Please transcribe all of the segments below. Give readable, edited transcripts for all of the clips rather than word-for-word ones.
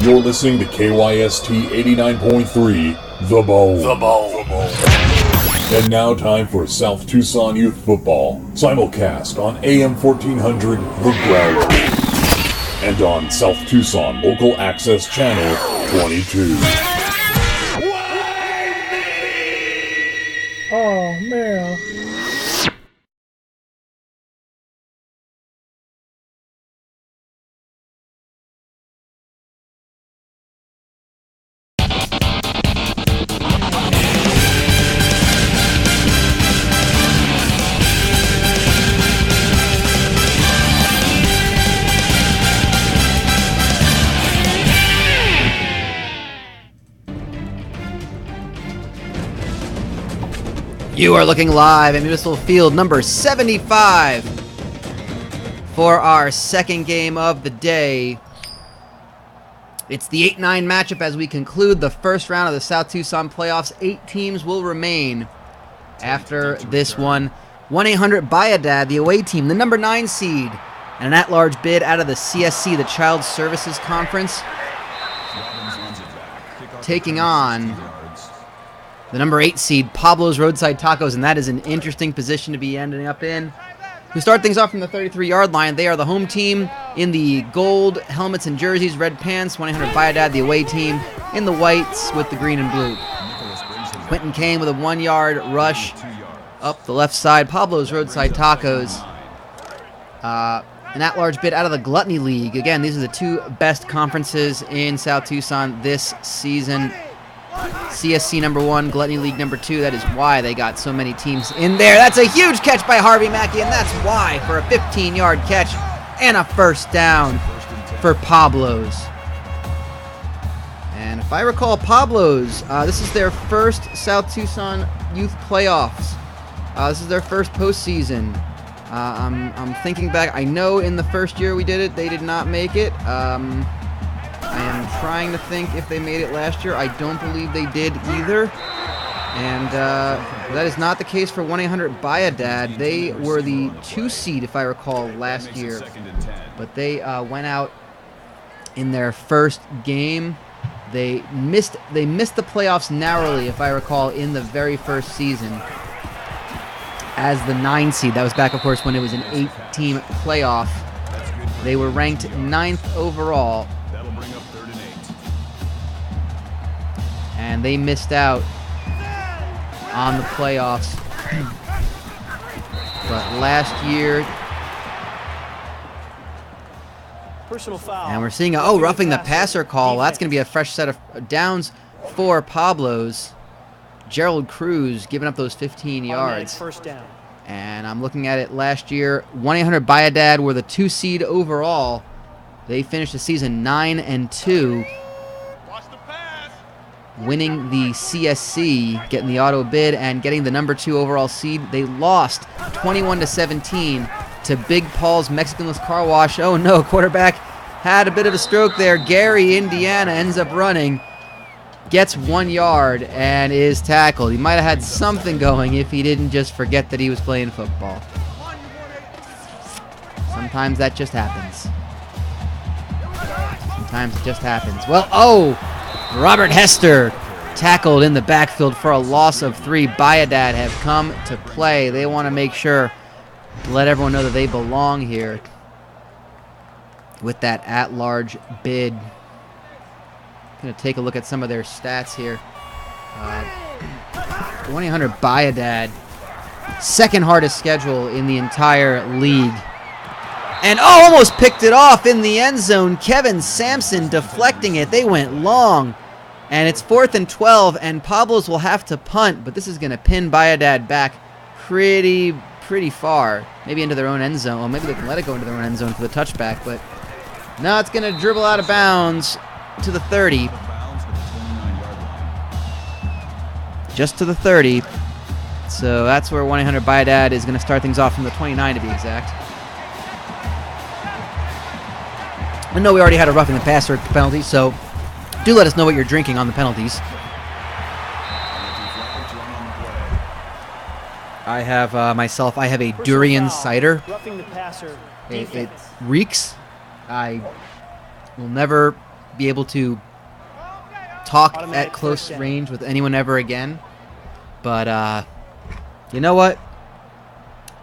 You're listening to KYST 89.3, The Bone. The Bone. And now time for South Tucson Youth Football, simulcast on AM 1400, The Growler. And on South Tucson Local Access Channel 22. Oh, man. You are looking live at Municipal Field number 75 for our second game of the day. It's the 8-9 matchup as we conclude the first round of the South Tucson playoffs. 8 teams will remain after this one. 1-800-BUY-A-DAD, the away team, the number 9 seed, and an at-large bid out of the CSC, the Child Services Conference, taking on the number 8 seed, Pablo's Roadside Tacos, and that is an interesting position to be ending up in. We start things off from the 33-yard line. They are the home team in the gold helmets and jerseys, red pants. 1-800-BUY-A-DAD, the away team, in the whites with the green and blue. Quentin Kane with a 1-yard rush up the left side. Pablo's Roadside Tacos. An at-large bid out of the Gluttony League. Again, these are the 2 best conferences in South Tucson this season. CSC number 1, Gluttony League number 2. That is why they got so many teams in there. That's a huge catch by Harvey Mackey, and that's why for a 15-yard catch and a first down for Pablo's. And if I recall, Pablo's, this is their first South Tucson Youth Playoffs. This is their first postseason. I'm thinking back. I know in the first year we did it, they did not make it. I am trying to think if they made it last year. I don't believe they did either. And that is not the case for 1-800-BUY-A-DAD. They were the 2 seed, if I recall, last year. But they went out in their first game. They missed the playoffs narrowly, if I recall, in the very first season as the 9 seed. That was back, of course, when it was an 8-team playoff. They were ranked 9th overall. And they missed out on the playoffs. But last year, personal foul. And we're seeing roughing the passer call. That's going to be a fresh set of downs for Pablo's. Gerald Cruz giving up those 15 yards. First down. And I'm looking at it last year. 1-800-BUY-A-DAD were the 2 seed overall. They finished the season 9-2. Winning the CSC, getting the auto bid, and getting the number 2 overall seed. They lost 21-17 to Big Paul's Mexicanless Car Wash. Oh no, quarterback had a bit of a stroke there. Gary, Indiana, ends up running, gets 1 yard, and is tackled. He might have had something going if he didn't just forget that he was playing football. Sometimes that just happens. Sometimes it just happens. Well, Robert Hester tackled in the backfield for a loss of 3. BUY-A-DAD have come to play. They want to make sure to let everyone know that they belong here with that at-large bid. Going to take a look at some of their stats here. 1-800-BUY-A-DAD, second hardest schedule in the entire league. And almost picked it off in the end zone. Kevin Sampson deflecting it. They went long. And it's 4th and 12, and Pablo's will have to punt, but this is going to pin BUY-A-DAD back pretty far. Maybe into their own end zone. Well, maybe they can let it go into their own end zone for the touchback, but now it's going to dribble out of bounds to the 30. Just to the 30. So that's where 1-800-BUY-A-DAD is going to start things off from the 29 to be exact. I know we already had a roughing the passer penalty, so do let us know what you're drinking on the penalties. I have I have a durian cider. Roughing the passer. It reeks. I will never be able to talk at close range with anyone ever again. But you know what?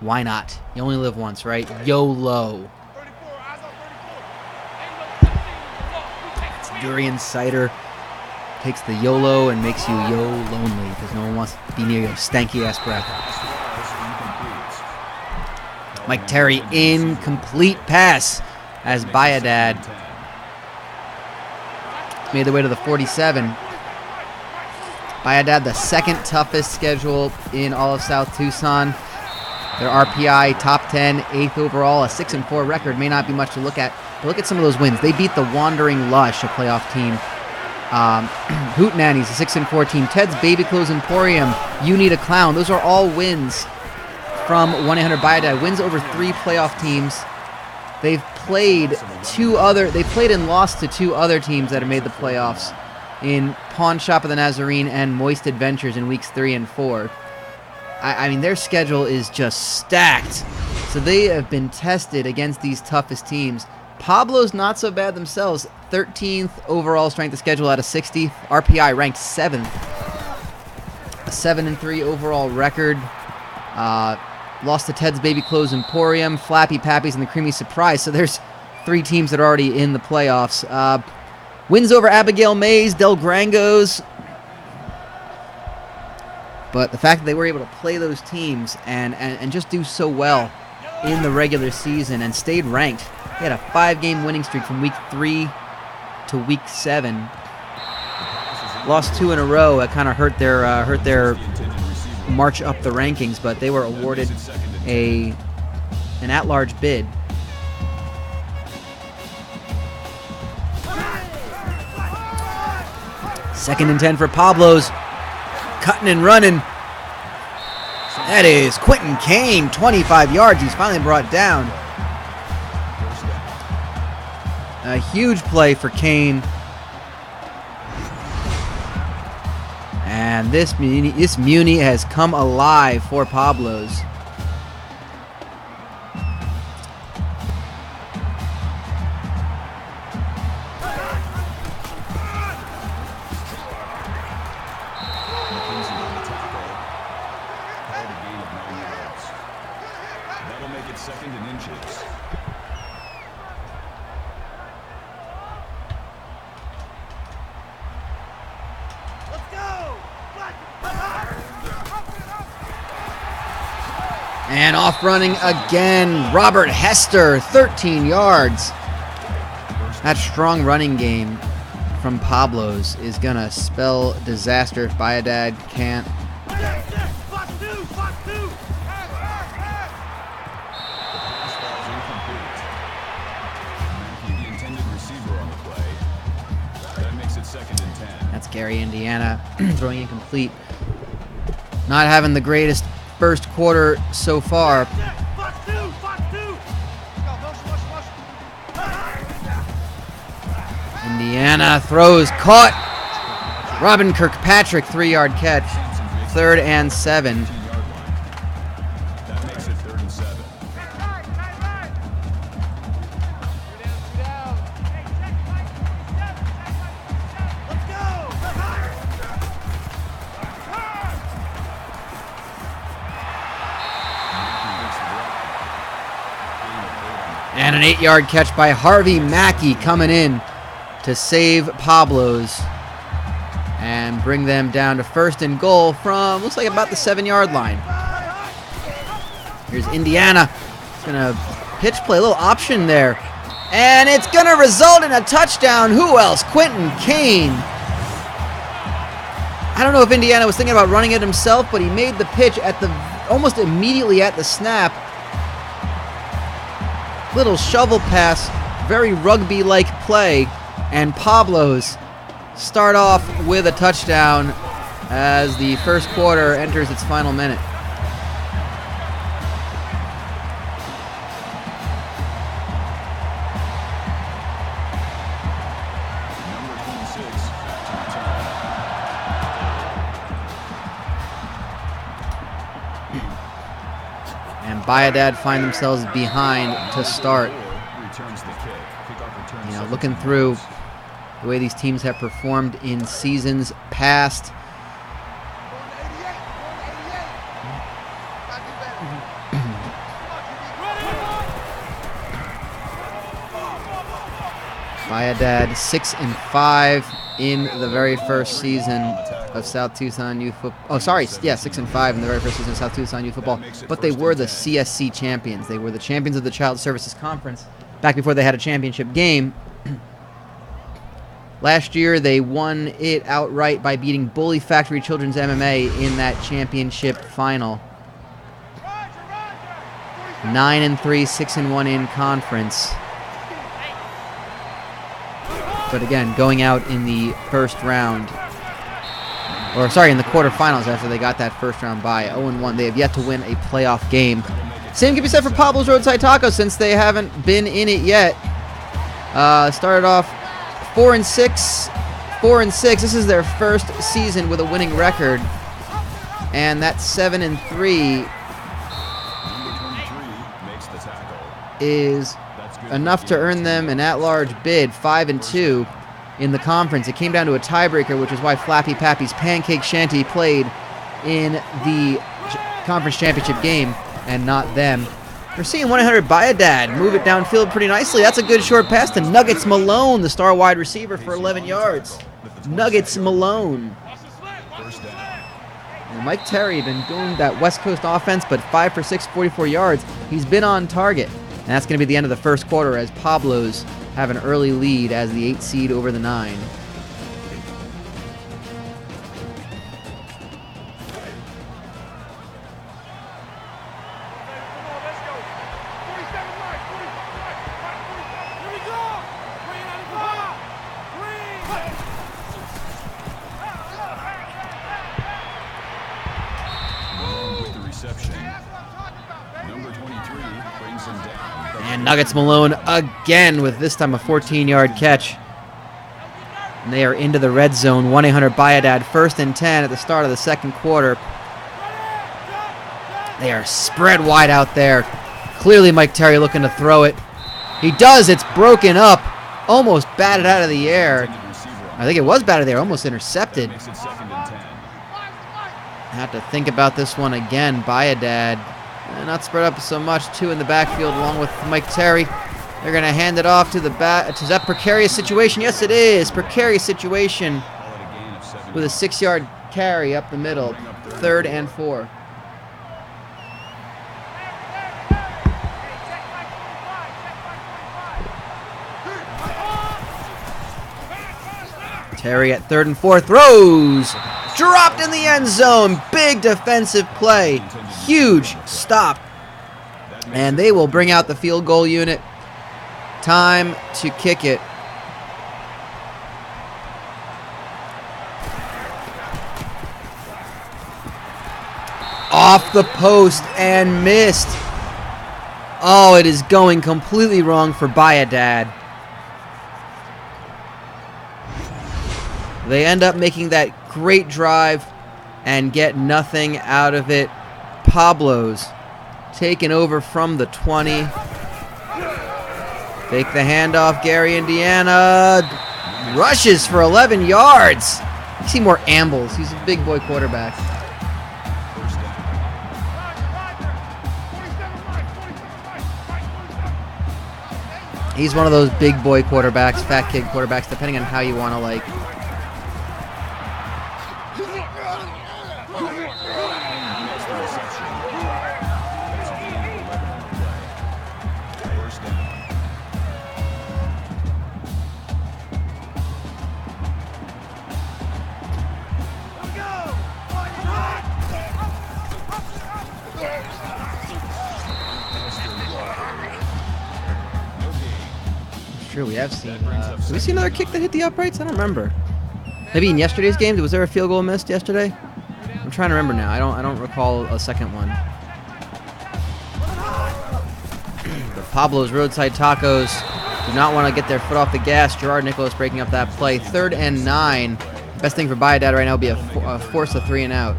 Why not? You only live once, right? YOLO. It's Durian Cider. Takes the YOLO and makes you yo-lonely because no one wants to be near your stanky-ass breath. Mike Terry, incomplete pass as Bayadad made their way to the 47. Bayadad, the second toughest schedule in all of South Tucson. Their RPI, top 10, 8th overall, a 6-4 record. May not be much to look at, but look at some of those wins. They beat the Wandering Lush, a playoff team. Hootenannies, a 6-4 team. Ted's Baby Clothes Emporium, You Need a Clown. Those are all wins from 1-800 Bayadad. Wins over 3 playoff teams. They've played and lost to 2 other teams that have made the playoffs in Pawn Shop of the Nazarene and Moist Adventures in weeks 3 and 4. I mean, their schedule is just stacked. So they have been tested against these toughest teams. Pablo's not so bad themselves. 13th overall strength of schedule out of 60. RPI ranked 7th. A 7-3 overall record. Lost to Ted's Baby Clothes Emporium, Flappy Pappies, and the Creamy Surprise. So there's 3 teams that are already in the playoffs. Wins over Abigail Mays, Del Grangos. But the fact that they were able to play those teams and just do so well in the regular season and stayed ranked. They had a 5-game winning streak from week 3 to week 7. Lost 2 in a row. It kind of hurt their march up the rankings, but they were awarded an at-large bid. Second and 10 for Pablo's. Cutting and running. That is Quentin Kane, 25 yards. He's finally brought down. A huge play for Kane. And this Muni has come alive for Pablo's. That'll make it second and inches. And off running again, Robert Hester, 13 yards. That strong running game from Pablo's is going to spell disaster if Bayadad can't. That's Gary, Indiana, throwing incomplete. Not having the greatest first quarter so far. Indiana throws, caught. Robin Kirkpatrick, 3-yard catch. 3rd and 7. And an 8-yard catch by Harvey Mackey coming in to save Pablo's and bring them down to 1st and goal from, looks like about the 7-yard line. Here's Indiana. It's going to pitch play, a little option there. And it's going to result in a touchdown. Who else? Quentin Kane. I don't know if Indiana was thinking about running it himself, but he made the pitch at the almost immediately at the snap. Little shovel pass, very rugby-like play, and Pablo's start off with a touchdown as the first quarter enters its final minute. And Bayadad find themselves behind to start. You know, looking through the way these teams have performed in seasons past. Bayadad 6-5 in the very first season of South Tucson Youth Football. Oh, sorry, yeah, 6-5 in the very first season of South Tucson Youth Football. But they were the CSC champions. They were the champions of the Child Services Conference back before they had a championship game. Last year, they won it outright by beating Bully Factory Children's MMA in that championship final. 9-3, 6-1 in conference. But again, going out in the first round, or sorry, in the quarterfinals after they got that first round bye, 0-1. They have yet to win a playoff game. Same can be said for Pablo's Roadside Tacos since they haven't been in it yet. Started off 4-6, 4-6. This is their first season with a winning record, and that 7-3 is enough to earn them an at-large bid, 5-2 in the conference. It came down to a tiebreaker, which is why Flappy Pappy's Pancake Shanty played in the conference championship game and not them. We're seeing 1-800 Bayadad move it downfield pretty nicely. That's a good short pass to Nuggets Malone, the star wide receiver, for 11 yards. Nuggets Malone. And Mike Terry been doing that West Coast offense, but 5 for 6, 44 yards. He's been on target. And that's going to be the end of the first quarter as Pablo's have an early lead as the 8 seed over the 9. And Nuggets Malone again with this time a 14-yard catch. And they are into the red zone. 1-800 Bayadad, 1st and 10 at the start of the second quarter. They are spread wide out there. Clearly Mike Terry looking to throw it. He does. It's broken up. Almost batted out of the air. I think it was batted there. Almost intercepted. I have to think about this one again. Bayadad not spread up so much. 2 in the backfield along with Mike Terry. They're going to hand it off to the back. Is that precarious situation? Yes, it is. Precarious situation with a 6-yard carry up the middle. 3rd and 4. Terry at 3rd and 4 throws. Dropped in the end zone. Big defensive play. Huge stop. And they will bring out the field goal unit. Time to kick it. Off the post and missed. Oh, it is going completely wrong for Bayadad. They end up making that great drive and get nothing out of it. Pablo's taken over from the 20. Take the handoff, Gary, Indiana. Rushes for 11 yards. You see more ambles. He's a big boy quarterback. He's one of those big boy quarterbacks, fat kid quarterbacks, depending on how you want to like. Sure, we have seen. Did we see another kick that hit the uprights? I don't remember. Maybe in yesterday's game. Was there a field goal missed yesterday? I'm trying to remember now. I don't recall a second one. But Pablo's Roadside Tacos do not want to get their foot off the gas. Gerard Nicholas breaking up that play. 3rd and 9. Best thing for Bayadad right now would be a force of 3 and out.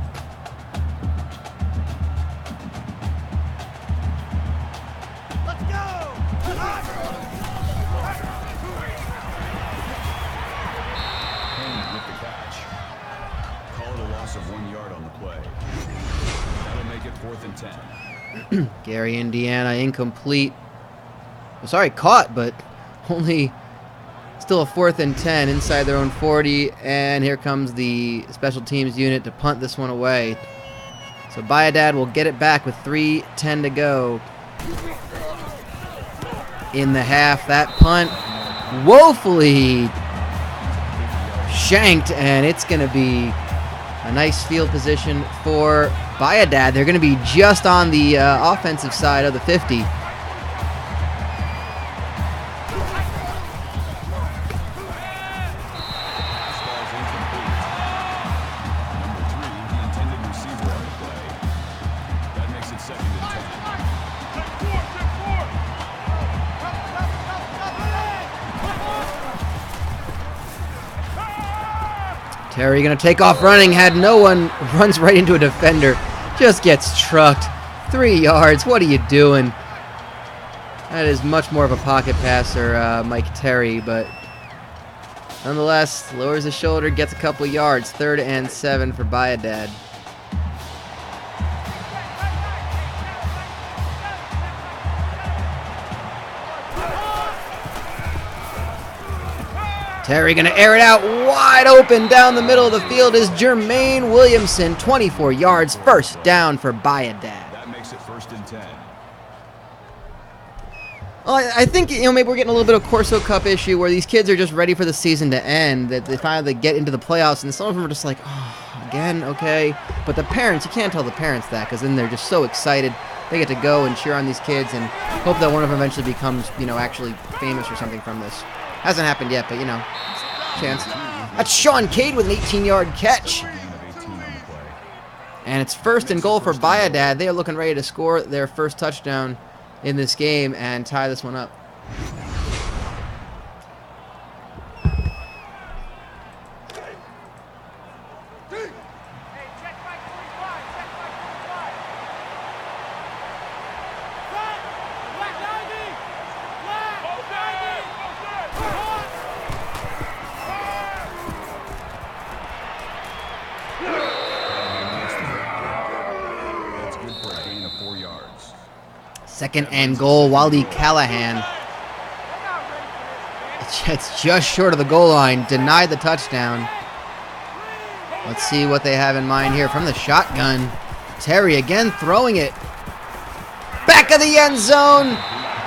Gary, Indiana, incomplete. Well, sorry, caught, but only still a 4th and 10 inside their own 40. And here comes the special teams unit to punt this one away. So Bayadad will get it back with 3:10 to go in the half. That punt woefully shanked, and it's going to be a nice field position for Bayadad. They're going to be just on the offensive side of the 50. Terry going to take off running, had no one, runs right into a defender, just gets trucked. 3 yards, what are you doing? That is much more of a pocket passer, Mike Terry, but nonetheless, lowers his shoulder, gets a couple yards. 3rd and 7 for Bayadad. Terry going to air it out wide open down the middle of the field is Jermaine Williamson. 24 yards, first down for Bayadad. That makes it 1st and 10. Well, I think, maybe we're getting a little bit of Corso Cup issue where these kids are just ready for the season to end, that they finally get into the playoffs, and some of them are just like, oh, again, okay. But the parents, you can't tell the parents that, because then they're just so excited. They get to go and cheer on these kids and hope that one of them eventually becomes, actually famous or something from this. Hasn't happened yet, but, chance. That's Sean Cade with an 18-yard catch. And it's 1st and goal for Bayadad. They are looking ready to score their first touchdown in this game and tie this one up. Second and goal, Wally Callahan. It's just short of the goal line. Denied the touchdown. Let's see what they have in mind here from the shotgun. Terry again throwing it. Back of the end zone.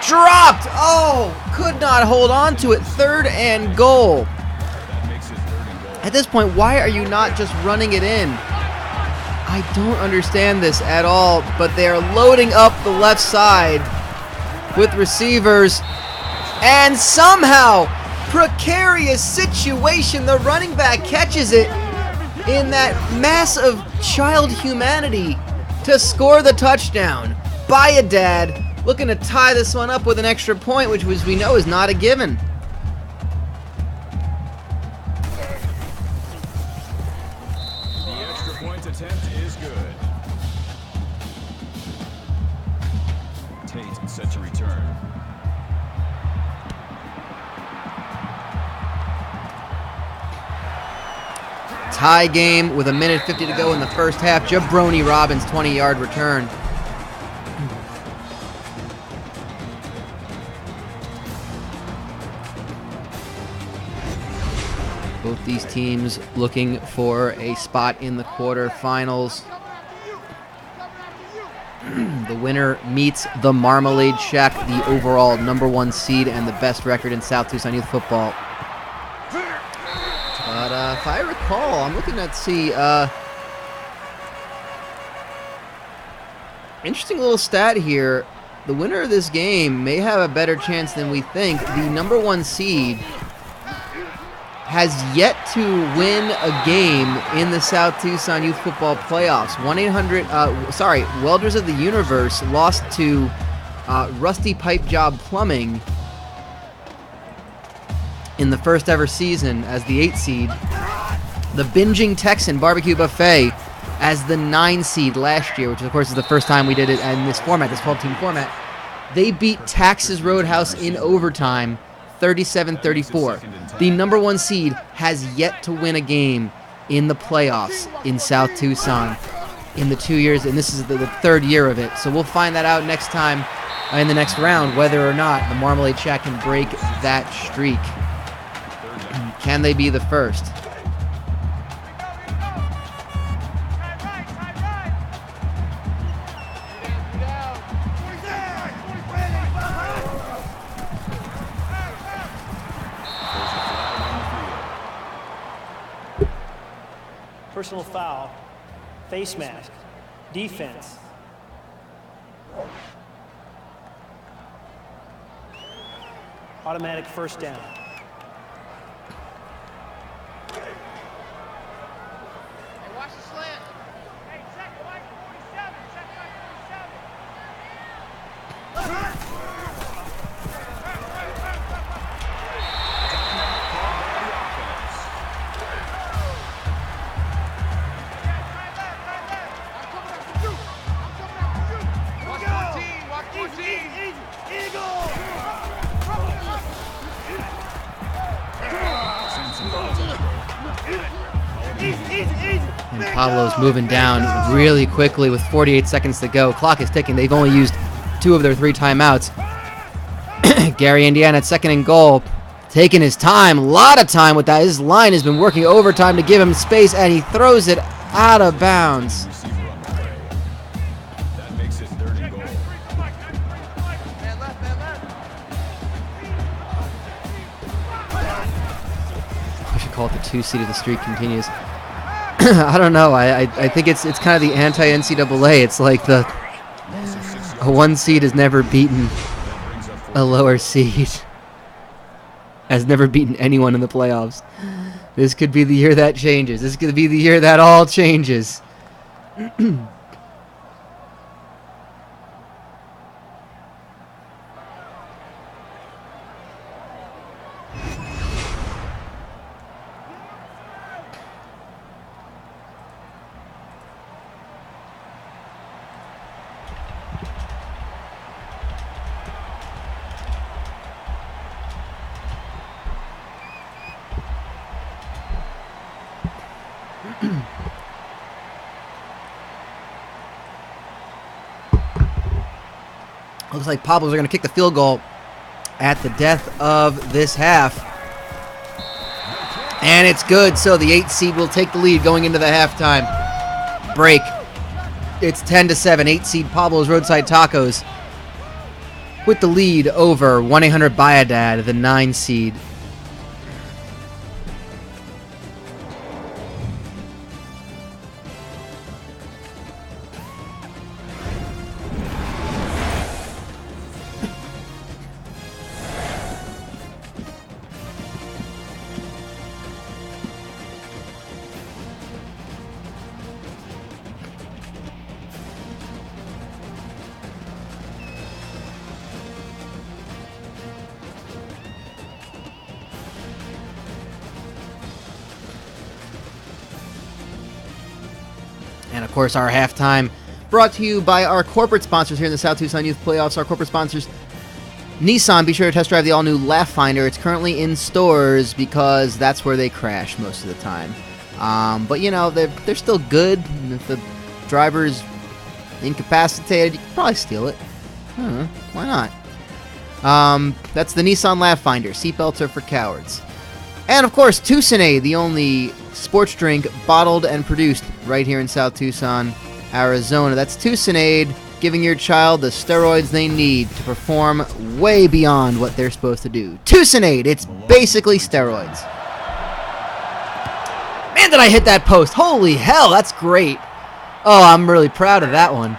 Dropped. Oh, could not hold on to it. 3rd and goal. At this point, why are you not just running it in? I don't understand this at all, but they are loading up the left side with receivers, and somehow, precarious situation, the running back catches it in that mass of child humanity to score the touchdown. Bayadad looking to tie this one up with an extra point, which we know is not a given. Attempt is good. Tate set to return. Tie game with 1:50 to go in the first half. Jabroni Robbins, 20-yard return. Both these teams looking for a spot in the quarterfinals. The winner meets the Marmalade Shack, the overall #1 seed and the best record in South Tucson youth football. But if I recall, I'm looking at interesting little stat here. The winner of this game may have a better chance than we think. The #1 seed has yet to win a game in the South Tucson Youth Football Playoffs. Welders of the Universe lost to Rusty Pipe Job Plumbing in the first ever season as the 8 seed. The Binging Texan Barbecue Buffet as the 9 seed last year, which of course is the first time we did it in this format, this 12-team format. They beat Texas Roadhouse in overtime, 37-34. The #1 seed has yet to win a game in the playoffs in South Tucson. in the 2 years, and this is the third year of it. So we'll find that out next time in the next round, whether or not the Marmalade Shack can break that streak. Can they be the first? Personal foul. Face mask. Defense. Automatic first down. Watch the slant. Hey, check Mike 47. Check Mike 47. And Pablo's moving down really quickly with 48 seconds to go. Clock is ticking. They've only used 2 of their 3 timeouts. Gary, Indiana at 2nd and goal. Taking his time. A lot of time with that. His line has been working overtime to give him space, and he throws it out of bounds. Receiver on the way. That makes it 3rd and goal. We should call it the 2 seed if the streak continues. I don't know. I think it's kind of the anti-NCAA. It's like a 1 seed has never beaten a lower seed. Has never beaten anyone in the playoffs. This could be the year that changes. This could be the year that all changes. Looks like Pablo's are going to kick the field goal at the death of this half. And it's good, so the 8 seed will take the lead going into the halftime break. It's 10-7, 8 seed Pablo's Roadside Tacos with the lead over 1-800-BUY-A-DAD, the 9 seed. And of course, our halftime brought to you by our corporate sponsors here in the South Tucson Youth Playoffs. Our corporate sponsors, Nissan. Be sure to test drive the all-new Laugh Finder. It's currently in stores because that's where they crash most of the time. But you know, they're still good. And if the driver's incapacitated, you can probably steal it. I don't know. Why not? That's the Nissan Laugh Finder. Seatbelts are for cowards. And of course, Tucsonade, the only sports drink bottled and produced right here in South Tucson, Arizona. That's Tucsonade, giving your child the steroids they need to perform way beyond what they're supposed to do. Tucsonade, it's basically steroids. Man, did I hit that post. Holy hell, that's great. Oh, I'm really proud of that one.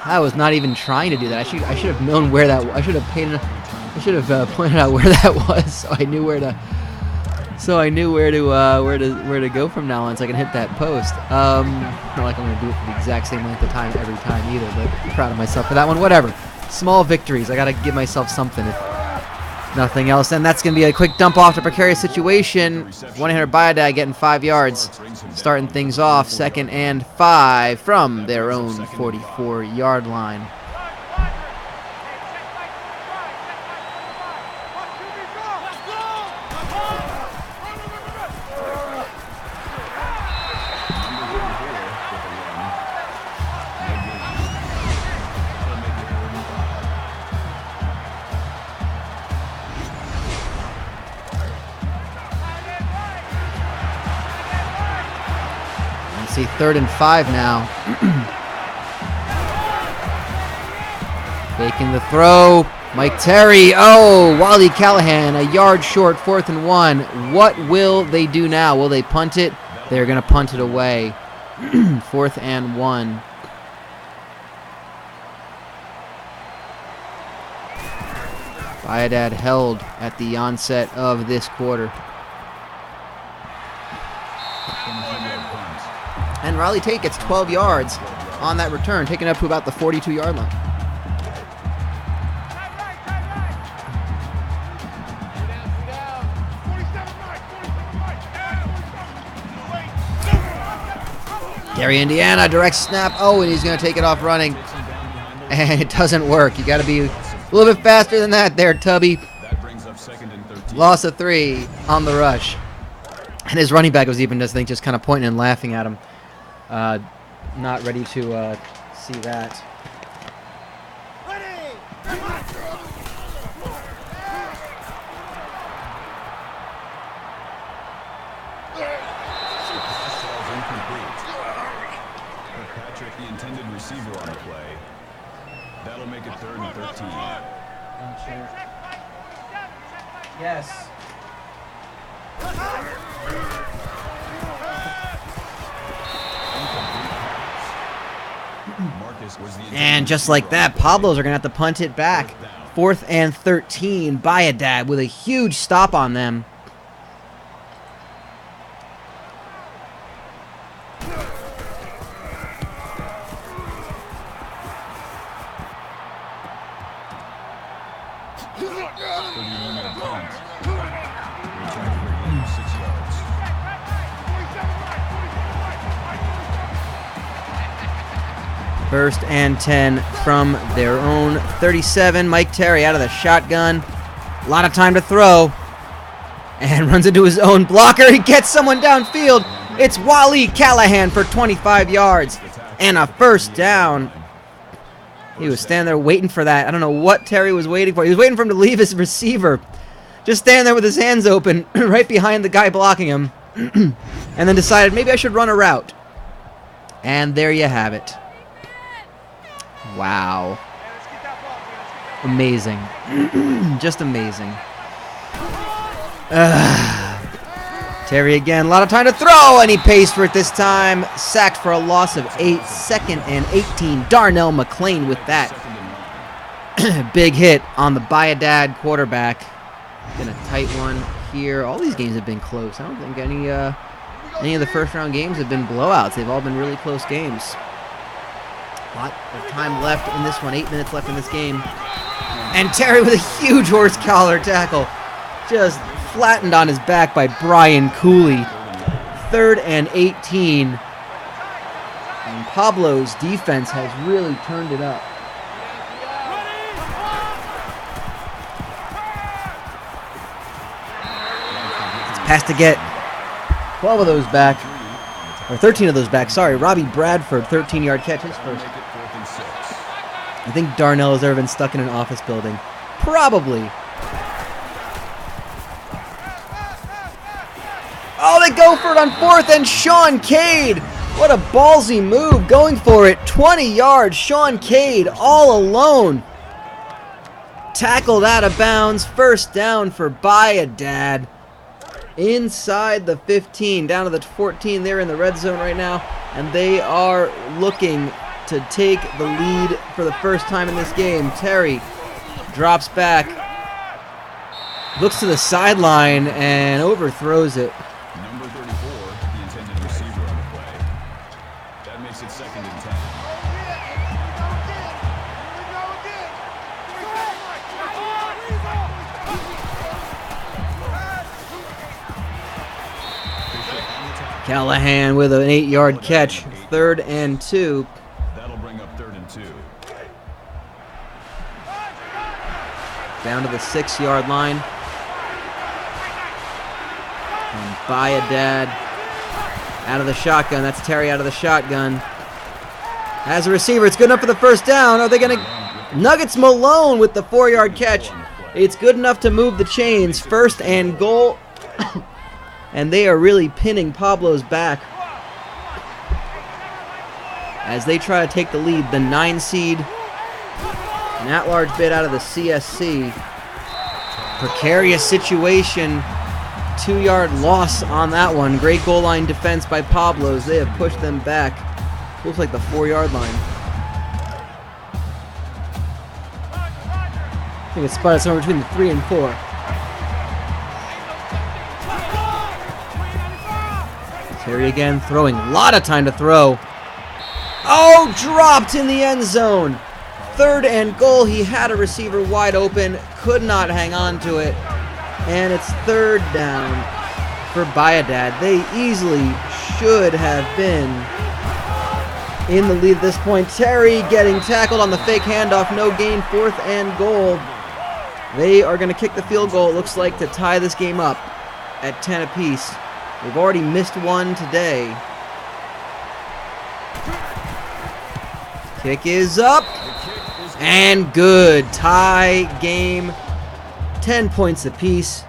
I was not even trying to do that. I should have known where that was. I should have pointed out where that was, so I knew where to go from now on, so I can hit that post. Not like I'm gonna do it for the exact same length of time every time either, but I'm proud of myself for that one. Whatever. Small victories. I gotta give myself something, if nothing else. And that's gonna be a quick dump off to precarious situation. 1-800-BUY-A-DAD getting 5 yards, starting things off. 2nd and 5 from their own 44-yard line. see 3rd and 5 now. Faking the throw. Mike Terry. Oh, Wally Callahan, a yard short, 4th and 1. What will they do now? Will they punt it? They're going to punt it away. 4th and 1. Bayadad held at the onset of this quarter. And Riley Tate gets 12 yards on that return, taking it up to about the 42-yard line. Gary Indiana, direct snap. Oh, and he's going to take it off running. And it doesn't work. You got to be a little bit faster than that there, Tubby. Loss of 3 on the rush. And his running back was even just kind of pointing and laughing at him. Not ready to see that. Patrick, the intended receiver on the play. That'll make it 3rd and 13. Yes. And just like that, Pablo's are going to have to punt it back. 4th and 13. Bayadad with a huge stop on them. First and 10 from their own 37. Mike Terry out of the shotgun. A lot of time to throw. And runs into his own blocker. He gets someone downfield. It's Wally Callahan for 25 yards. And a first down. He was standing there waiting for that. I don't know what Terry was waiting for. He was waiting for him to leave his receiver. Just standing there with his hands open right behind the guy blocking him. And then decided maybe I should run a route. And there you have it. Wow. Amazing. Just amazing. Terry again. A lot of time to throw, and he pays for it this time. Sacked for a loss of 8. 2nd and 18. Darnell McClain with that. Big hit on the Bayadad quarterback. Been a tight one here. All these games have been close. I don't think any of the first-round games have been blowouts. They've all been really close games. A lot of time left in this one. 8 minutes left in this game. And Terry with a huge horse collar tackle. Just flattened on his back by Brian Cooley. 3rd and 18. And Pablo's defense has really turned it up. It's pass to get 12 of those back. Or 13 of those back. Sorry, Robbie Bradford, 13-yard catch, his first. I think Darnell has ever been stuck in an office building. Probably. Oh, they go for it on 4th, and Sean Cade. What a ballsy move, going for it. 20 yards, Sean Cade all alone. Tackled out of bounds. First down for Bayadad. Inside the 15, down to the 14. They're in the red zone right now, and they are looking to take the lead for the first time in this game. Terry drops back, looks to the sideline, and overthrows it. Number 34, the intended receiver on the play. That makes it 2nd and 10. Callahan with an 8-yard catch. 3rd and 2. That'll bring up 3rd and 2. Down to the 6-yard line. And Bayadad out of the shotgun. That's Terry out of the shotgun. As a receiver, it's good enough for the first down. Are they going to... Nuggets Malone with the 4-yard catch. It's good enough to move the chains. 1st and goal. And they are really pinning Pablo's back. as they try to take the lead. The 9 seed, an at-large bid out of the CSC. Precarious situation. 2-yard loss on that one. Great goal line defense by Pablo's. They have pushed them back. Looks like the 4-yard line. I think it's spotted somewhere between the 3 and 4. Terry again throwing. A lot of time to throw. Oh, dropped in the end zone. 3rd and goal. He had a receiver wide open. Could not hang on to it. And it's 3rd down for Bayadad. They easily should have been in the lead at this point. Terry getting tackled on the fake handoff. No gain. 4th and goal. They are going to kick the field goal, it looks like, to tie this game up at 10 apiece. They've already missed one today. Kick is up. And good. Tie game. 10 points apiece.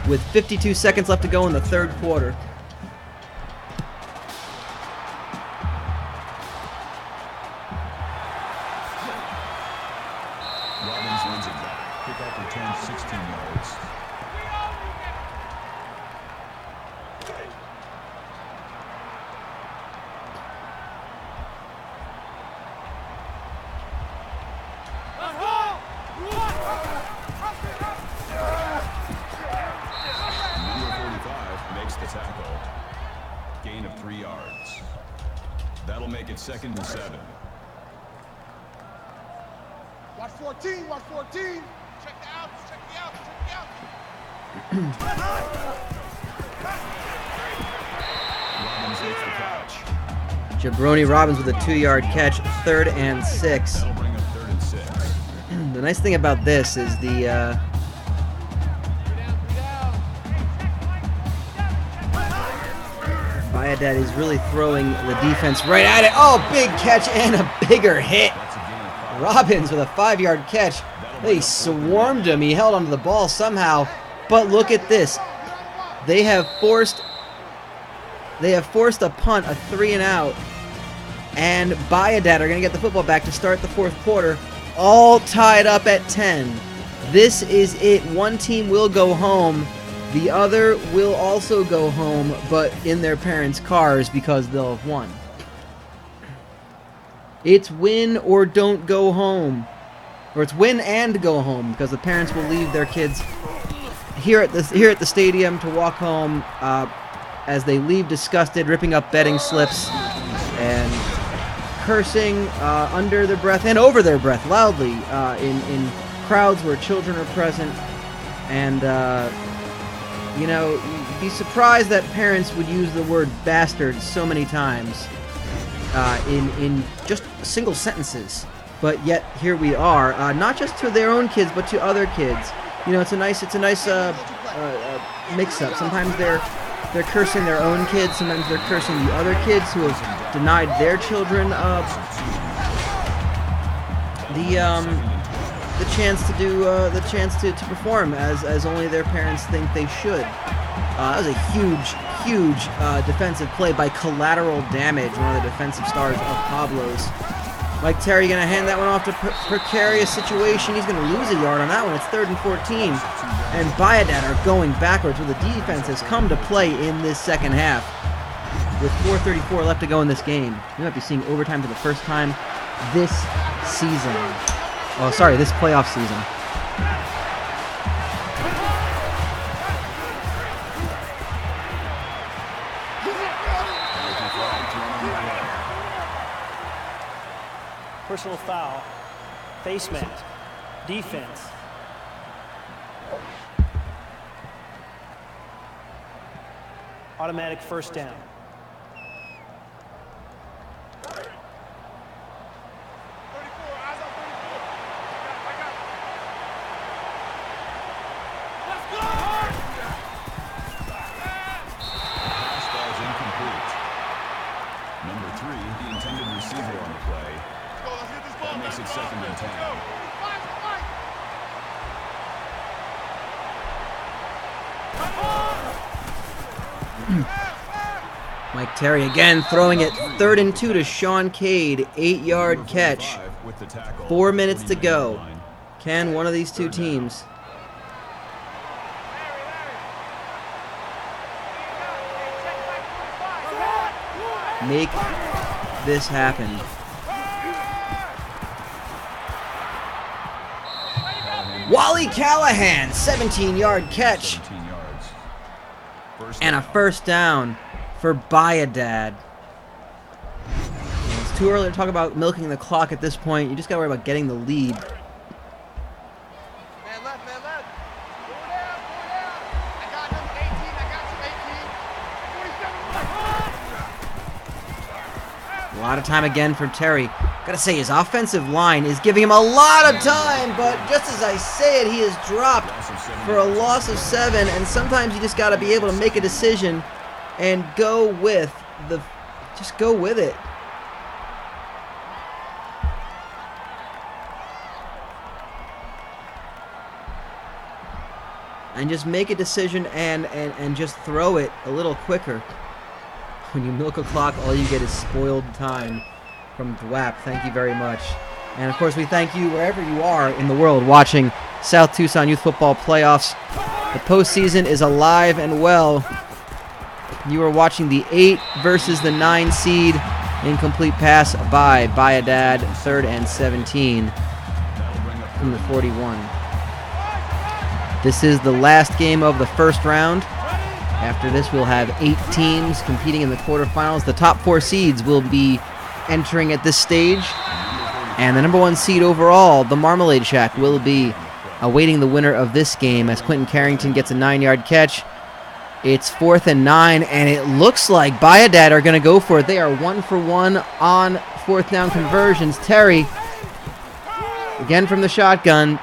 With 52 seconds left to go in the 3rd quarter. Robbins runs it back. Kickoff return 16 yards. Number 45 makes the tackle. Gain of 3 yards. That'll make it 2nd and 7. Watch 14, watch 14. Check the outs, check the outs, check the outs. Robbins makes the catch. Jabroni Robbins with a 2-yard catch. 3rd and 6. That'll bring up 3rd and 6. The nice thing about this is the Bayadad is really throwing the defense right at it. Oh, big catch and a bigger hit. That's a gain of 5. Robbins with a 5-yard catch. They swarmed him. He held onto the ball somehow. But look at this. They have forced a punt, a 3 and out. And Bayadad are going to get the football back to start the 4th quarter. All tied up at 10. This is it. One team will go home. The other will also go home, but in their parents' cars because they'll have won. It's win or don't go home. Or it's win and go home because the parents will leave their kids here at the stadium to walk home as they leave disgusted, ripping up betting slips and cursing under their breath and over their breath loudly in crowds where children are present. And you know, you'd be surprised that parents would use the word bastard so many times in just single sentences. But yet here we are, not just to their own kids, but to other kids. You know, it's a nice mix-up. Sometimes they're cursing their own kids. Sometimes they're cursing the other kids who have denied their children the chance to do to perform as only their parents think they should. That was a huge defensive play by Collateral Damage, one of the defensive stars of Pablo's. Mike Terry going to hand that one off to precarious situation. He's going to lose a yard on that one. It's 3rd and 14. And Bayadad are going backwards where the defense has come to play in this second half. With 4:34 left to go in this game. We might be seeing overtime for the first time this season. Oh, sorry, this playoff season. Personal foul, face mask, defense. Automatic 1st down. Mike Terry again throwing it 3rd and 2 to Sean Cade. 8-yard catch. 4 minutes to go. Can one of these two teams make this happen? Wally Callahan, 17-yard catch. And a first down for Bayadad. It's too early to talk about milking the clock at this point. You just got to worry about getting the lead. Man left, man left. Go down, go down. I got him, 18, I got you, 18. 47. A lot of time again for Terry. Gotta say, his offensive line is giving him a lot of time, but just as I say it, he is dropped for a loss of 7, and sometimes you just gotta be able to make a decision and go with just go with it. And just make a decision and just throw it a little quicker. When you milk a clock, all you get is spoiled time from DWAP. Thank you very much. And of course, we thank you wherever you are in the world watching South Tucson Youth Football Playoffs. The postseason is alive and well. You are watching the 8 versus the 9 seed. Incomplete pass by Bayadad, 3rd and 17 from the 41. This is the last game of the first round. After this, we'll have 8 teams competing in the quarterfinals. The top 4 seeds will be entering at this stage. And the number 1 seed overall, the Marmalade Shack, will be awaiting the winner of this game as Quentin Carrington gets a 9-yard catch. It's 4th and 9, and it looks like Bayadad are going to go for it. They are 1 for 1 on 4th down conversions. Terry, again from the shotgun.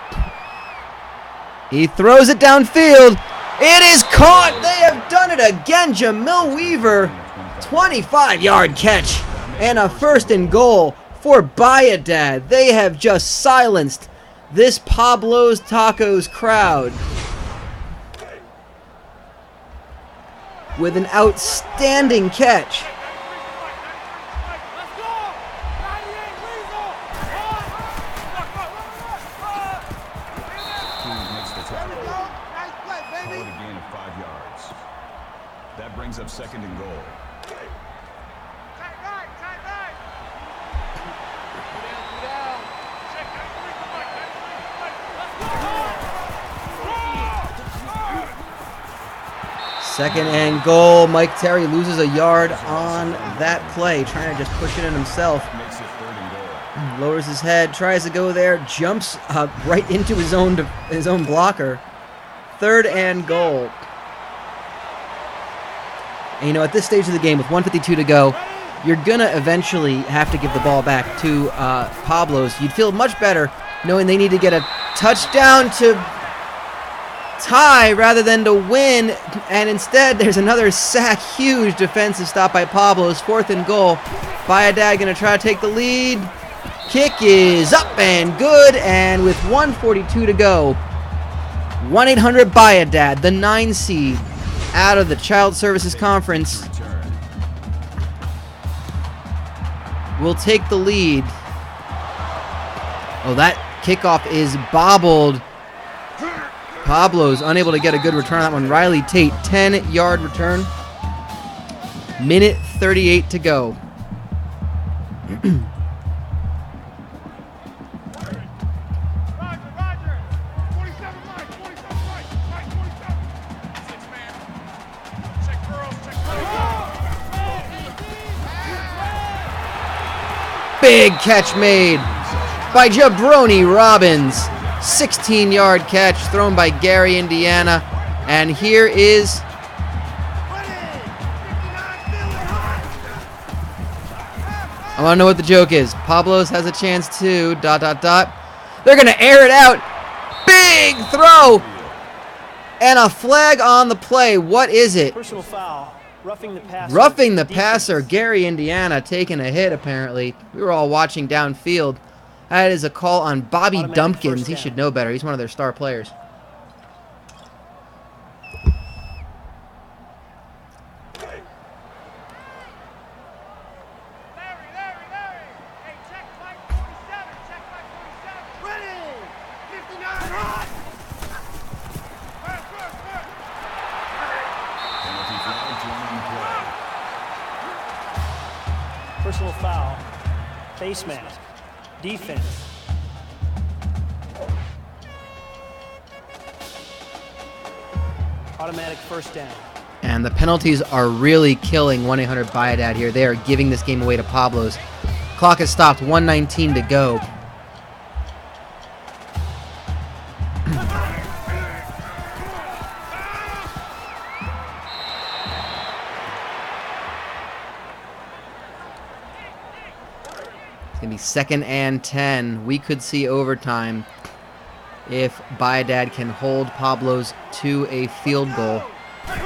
He throws it downfield. It is caught. They have done it again. Jamil Weaver, 25-yard catch and a 1st and goal for Bayadad. They have just silenced this Pablo's Tacos crowd with an outstanding catch. That brings up 2nd and goal. Second and goal. Mike Terry loses a yard on that play, trying to just push it in himself. Makes it 3rd and goal. Lowers his head, tries to go there, jumps right into his own blocker. 3rd and goal. And you know, at this stage of the game, with 1:52 to go, you're going to eventually have to give the ball back to Pablo's. You'd feel much better knowing they need to get a touchdown to tie rather than to win, and instead there's another sack. Huge defensive stop by Pablo's. 4th and goal. Bayadad going to try to take the lead. Kick is up and good, and with 1:42 to go, 1-800-BAYADAD, the 9 seed out of the Child Services Conference, will take the lead. Oh, that kickoff is bobbled. Pablo's unable to get a good return on that one. Riley Tate, 10-yard return. Minute 38 to go. Big catch made by Jabroni Robbins. 16-yard catch thrown by Gary, Indiana. And here is I want to know what the joke is. Pablo's has a chance to ... They're going to air it out. Big throw. And a flag on the play. What is it? Personal foul. Roughing the passer. Roughing the passer. Gary, Indiana, taking a hit, apparently. We were all watching downfield. That is a call on Bobby Automatic Dumpkins. first He down. should know better. He's one of their star players. Face mask. Defense. Automatic first down. And the penalties are really killing 1-800-BUY-A-DAD here. They are giving this game away to Pablo's. Clock has stopped, 1:19 to go. It's going to be 2nd and 10. We could see overtime if BUY-A-DAD can hold Pablo's to a field goal. Gain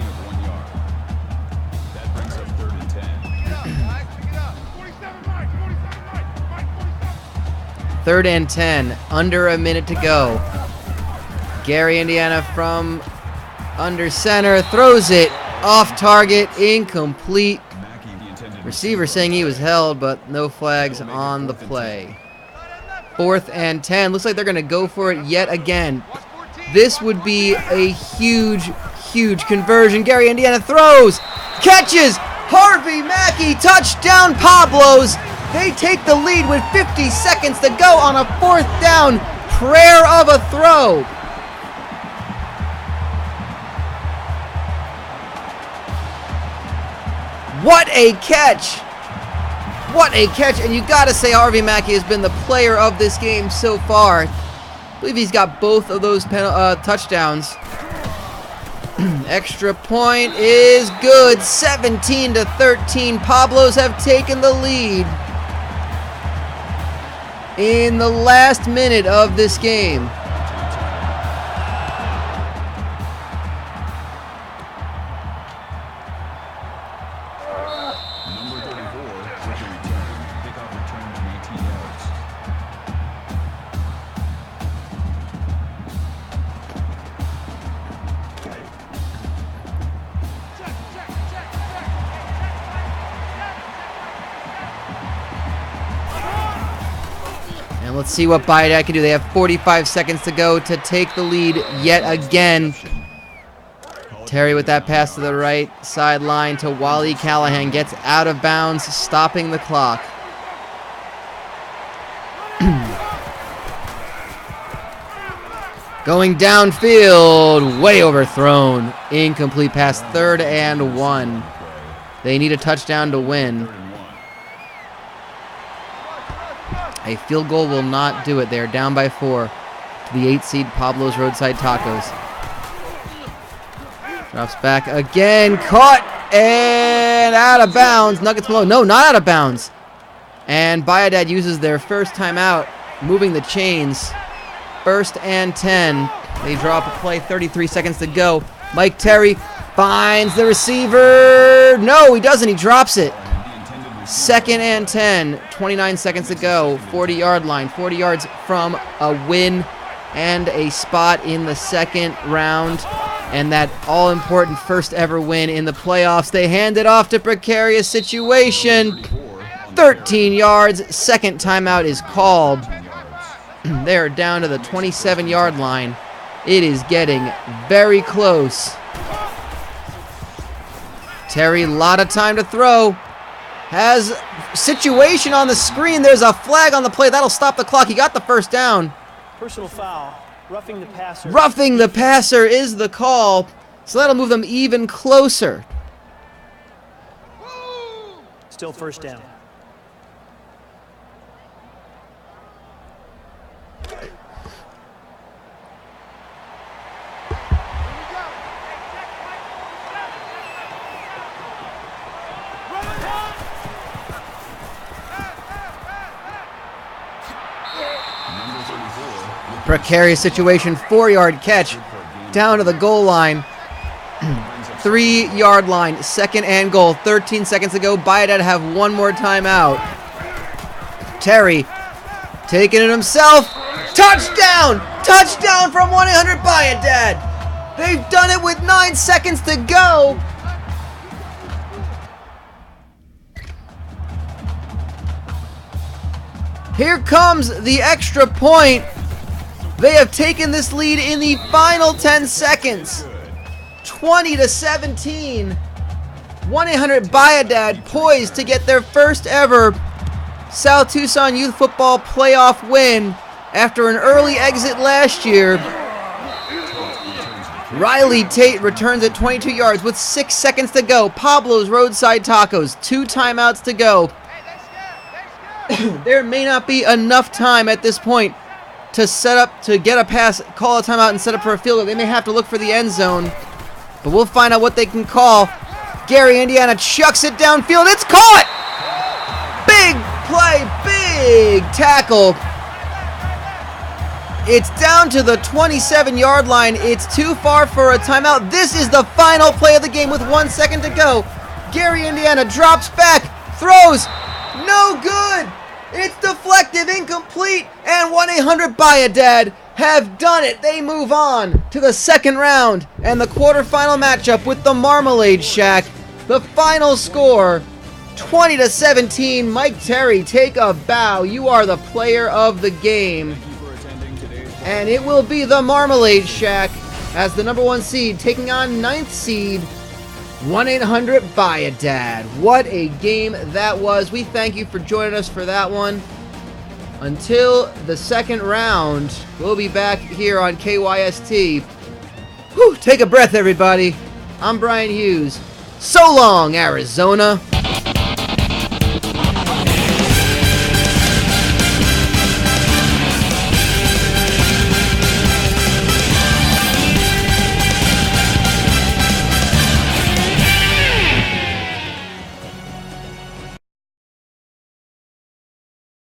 of 1 yard. That brings up 3rd and 10. 3rd and 10, under a minute to go. Gary, Indiana from under center, throws it off target, incomplete. Receiver saying he was held, but no flags on the play. 4th and 10, looks like they're going to go for it yet again. This would be a huge, huge conversion. Gary, Indiana throws, catches, Harvey Mackey, touchdown Pablos. They take the lead with 50 seconds to go on a 4th down, prayer of a throw. What a catch! What a catch, and you gotta say Harvey Mackey has been the player of this game so far. I believe he's got both of those touchdowns. Extra point is good. 17-13. Pablos have taken the lead in the last minute of this game. Number 34 with the return. Kickoff return to 18 yards. And let's see what BUY-A-DAD can do. They have 45 seconds to go to take the lead yet again. Terry with that pass to the right sideline to Wally Callahan, gets out of bounds, stopping the clock. Going downfield, way overthrown. Incomplete pass, 3rd and 1. They need a touchdown to win. A field goal will not do it. They're down by 4 to the 8 seed Pablo's Roadside Tacos. Drops back again, caught, and out of bounds. Nuggets below, no, not out of bounds. And BUY-A-DAD uses their first timeout, moving the chains. 1st and 10. They drop a play, 33 seconds to go. Mike Terry finds the receiver. No, he doesn't, he drops it. 2nd and 10, 29 seconds to go. 40-yard line, 40 yards from a win and a spot in the 2nd round. And that all-important first ever win in the playoffs. They hand it off to precarious situation. 13 yards. 2nd timeout is called. They're down to the 27-yard line. It is getting very close. Terry, a lot of time to throw. Has situation on the screen. There's a flag on the play. That'll stop the clock. He got the first down. Personal foul. Roughing the passer. Roughing the passer is the call. So that'll move them even closer. Still first down. Precarious situation, 4-yard catch down to the goal line. 3-yard line, 2nd and goal, 13 seconds to go. BUY-A-DAD have one more timeout. Terry taking it himself. Touchdown! Touchdown from 1-800-BUY-A-DAD. They've done it with 9 seconds to go. Here comes the extra point. They have taken this lead in the final 10 seconds. 20-17. 1-800-BUY-A-DAD poised to get their first ever South Tucson Youth Football playoff win after an early exit last year. Riley Tate returns at 22 yards with 6 seconds to go. Pablo's Roadside Tacos, 2 timeouts to go. There may not be enough time at this point to get a pass, call a timeout, and set up for a field goal. They may have to look for the end zone, but we'll find out what they can call. Gary, Indiana chucks it downfield. It's caught! Big play, big tackle. It's down to the 27-yard line. It's too far for a timeout. This is the final play of the game with 1 second to go. Gary, Indiana drops back, throws, no good. It's deflective, incomplete, and 1-800-BUY-A-DAD have done it. They move on to the second round and the quarterfinal matchup with the Marmalade Shack. The final score, 20-17. Mike Terry, take a bow. You are the player of the game. And it will be the Marmalade Shack as the number 1 seed taking on 9th seed 1-800-BUY-A-DAD. What a game that was. We thank you for joining us for that one. Until the second round, we'll be back here on KYST. Whew, take a breath, everybody. I'm Brian Hughes. So long, Arizona.